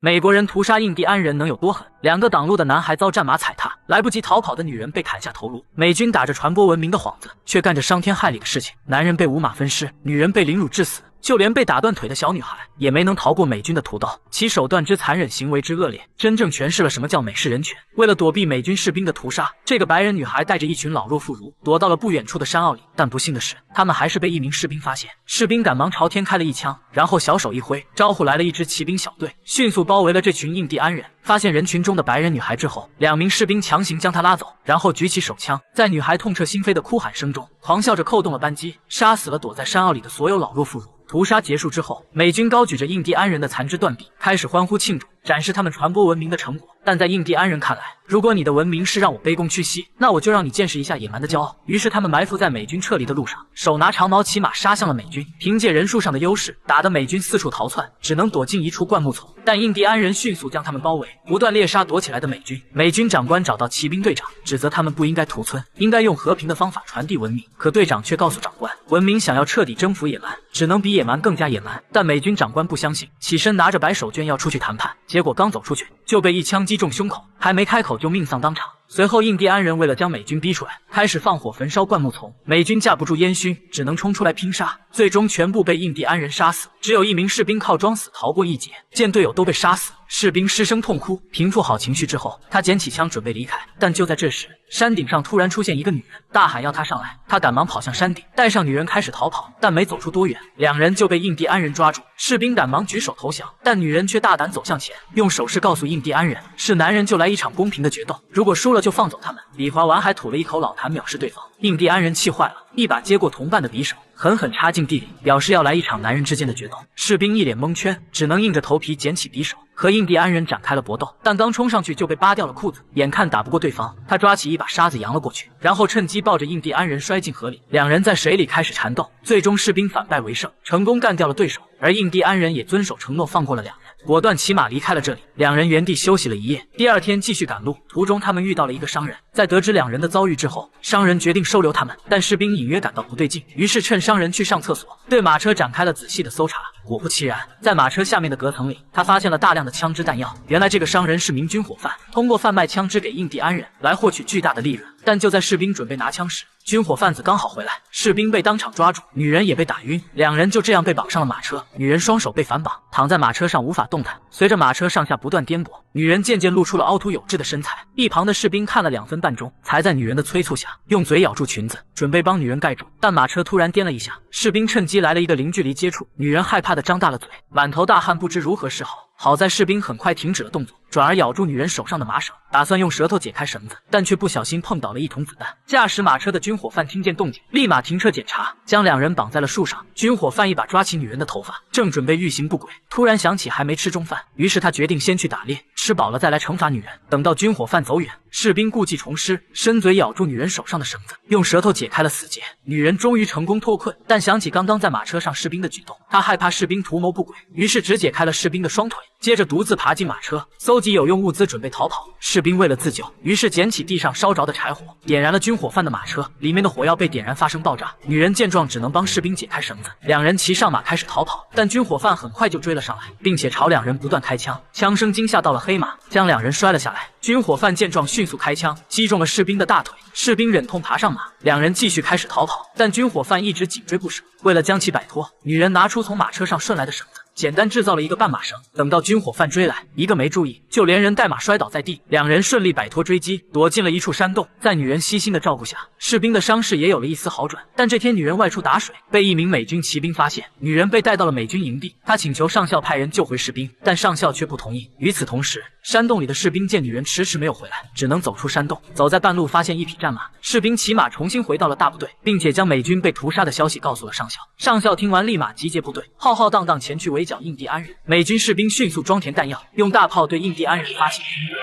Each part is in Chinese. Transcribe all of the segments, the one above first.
美国人屠杀印第安人能有多狠？2个挡路的男孩遭战马踩踏，来不及逃跑的女人被砍下头颅。美军打着传播文明的幌子，却干着伤天害理的事情。男人被五马分尸，女人被凌辱致死。 就连被打断腿的小女孩也没能逃过美军的屠刀，其手段之残忍，行为之恶劣，真正诠释了什么叫美式人权。为了躲避美军士兵的屠杀，这个白人女孩带着一群老弱妇孺躲到了不远处的山坳里。但不幸的是，他们还是被一名士兵发现。士兵赶忙朝天开了一枪，然后小手一挥，招呼来了一支骑兵小队，迅速包围了这群印第安人。发现人群中的白人女孩之后，2名士兵强行将她拉走，然后举起手枪，在女孩痛彻心扉的哭喊声中，狂笑着扣动了扳机，杀死了躲在山坳里的所有老弱妇孺。 屠杀结束之后，美军高举着印第安人的残肢断臂，开始欢呼庆祝，展示他们传播文明的成果。但在印第安人看来，如果你的文明是让我卑躬屈膝，那我就让你见识一下野蛮的骄傲。于是他们埋伏在美军撤离的路上，手拿长矛骑马杀向了美军。凭借人数上的优势，打得美军四处逃窜，只能躲进一处灌木丛。但印第安人迅速将他们包围，不断猎杀躲起来的美军。美军长官找到骑兵队长，指责他们不应该屠村，应该用和平的方法传递文明。可队长却告诉长官，文明想要彻底征服野蛮，只能比野蛮更加野蛮。但美军长官不相信，起身拿着白手绢要出去谈判，结果刚走出去就被一枪击中胸口，还没开口就命丧当场。 随后，印第安人为了将美军逼出来，开始放火焚烧灌木丛。美军架不住烟熏，只能冲出来拼杀，最终全部被印第安人杀死。只有1名士兵靠装死逃过一劫，见队友都被杀死，士兵失声痛哭。平复好情绪之后，他捡起枪准备离开，但就在这时，山顶上突然出现一个女人，大喊要他上来。他赶忙跑向山顶，带上女人开始逃跑，但没走出多远，2人就被印第安人抓住。士兵赶忙举手投降，但女人却大胆走向前，用手势告诉印第安人，是男人就来一场公平的决斗，如果输了 就放走他们。比划完还吐了一口老痰，藐视对方。印第安人气坏了，一把接过同伴的匕首，狠狠插进地里，表示要来一场男人之间的决斗。士兵一脸蒙圈，只能硬着头皮捡起匕首，和印第安人展开了搏斗。但刚冲上去就被扒掉了裤子，眼看打不过对方，他抓起一把沙子扬了过去，然后趁机抱着印第安人摔进河里。2人在水里开始缠斗，最终士兵反败为胜，成功干掉了对手。而印第安人也遵守承诺，放过了2人。 果断骑马离开了这里，2人原地休息了一夜。第2天继续赶路，途中他们遇到了一个商人。在得知2人的遭遇之后，商人决定收留他们，但士兵隐约感到不对劲，于是趁商人去上厕所，对马车展开了仔细的搜查。果不其然，在马车下面的隔层里，他发现了大量的枪支弹药。原来这个商人是名军火贩，通过贩卖枪支给印第安人来获取巨大的利润。但就在士兵准备拿枪时， 军火贩子刚好回来，士兵被当场抓住，女人也被打晕，2人就这样被绑上了马车。女人双手被反绑，躺在马车上无法动弹。随着马车上下不断颠簸，女人渐渐露出了凹凸有致的身材。一旁的士兵看了2分半钟，才在女人的催促下，用嘴咬住裙子，准备帮女人盖住。但马车突然颠了一下，士兵趁机来了一个零距离接触，女人害怕的张大了嘴，满头大汗，不知如何是好。 好在士兵很快停止了动作，转而咬住女人手上的麻绳，打算用舌头解开绳子，但却不小心碰倒了一桶子弹。驾驶马车的军火贩听见动静，立马停车检查，将2人绑在了树上。军火贩一把抓起女人的头发，正准备欲行不轨，突然想起还没吃中饭，于是他决定先去打猎，吃饱了再来惩罚女人。等到军火贩走远，士兵故技重施，伸嘴咬住女人手上的绳子，用舌头解开了死结。女人终于成功脱困，但想起刚刚在马车上士兵的举动，他害怕士兵图谋不轨，于是只解开了士兵的双腿。 接着独自爬进马车，搜集有用物资，准备逃跑。士兵为了自救，于是捡起地上烧着的柴火，点燃了军火贩的马车，里面的火药被点燃，发生爆炸。女人见状，只能帮士兵解开绳子。2人骑上马开始逃跑，但军火贩很快就追了上来，并且朝2人不断开枪，枪声惊吓到了黑马，将2人摔了下来。军火贩见状，迅速开枪，击中了士兵的大腿。士兵忍痛爬上马，2人继续开始逃跑，但军火贩一直紧追不舍。为了将其摆脱，女人拿出从马车上顺来的绳子， 简单制造了一个绊马绳，等到军火贩追来，一个没注意，就连人带马摔倒在地。2人顺利摆脱追击，躲进了一处山洞。在女人悉心的照顾下，士兵的伤势也有了一丝好转。但这天女人外出打水，被一名美军骑兵发现，女人被带到了美军营地。她请求上校派人救回士兵，但上校却不同意。与此同时，山洞里的士兵见女人迟迟没有回来，只能走出山洞。走在半路，发现一匹战马，士兵骑马重新回到了大部队，并且将美军被屠杀的消息告诉了上校。上校听完，立马集结部队，浩浩荡荡前去围剿印第安人。美军士兵迅速装填弹药，用大炮对印第安人发起轰炸。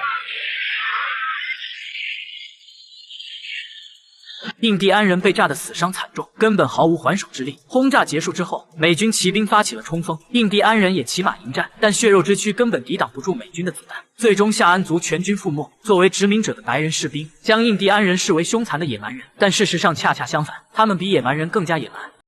印第安人被炸得死伤惨重，根本毫无还手之力。轰炸结束之后，美军骑兵发起了冲锋，印第安人也骑马迎战，但血肉之躯根本抵挡不住美军的子弹。最终，夏安族全军覆没。作为殖民者的白人士兵，将印第安人视为凶残的野蛮人，但事实上恰恰相反，他们比野蛮人更加野蛮。